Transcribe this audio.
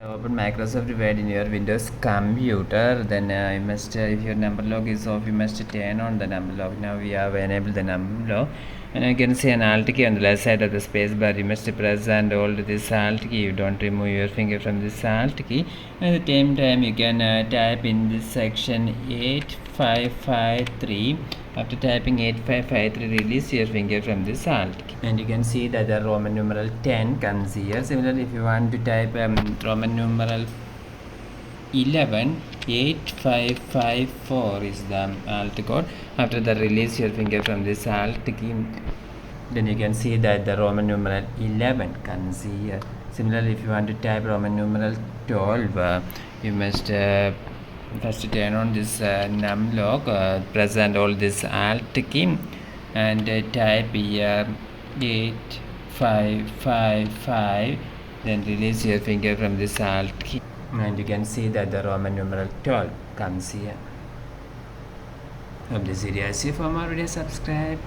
Open Microsoft Word in your Windows computer. Then you must, if your number lock is off, you must turn on the number lock. Now we have enabled the number lock, and you can see an Alt key on the left side of the space bar. You must press and hold this Alt key. You don't remove your finger from this Alt key. And at the same time, you can type in this section 8553. After typing 8553, release your finger from this Alt key. And you can see that the Roman numeral 10 comes here. Similarly, if you want to type Roman numeral 11, 8554 is the Alt code. After the release your finger from this Alt key, then you can see that the Roman numeral 11 comes here. Similarly, if you want to type Roman numeral 12, you must first turn on this num lock, press and hold this Alt key, and type here 8555. Then release your finger from this Alt key, and you can see that the Roman numeral 12 comes here. Hope this video is useful. For more videos, subscribe.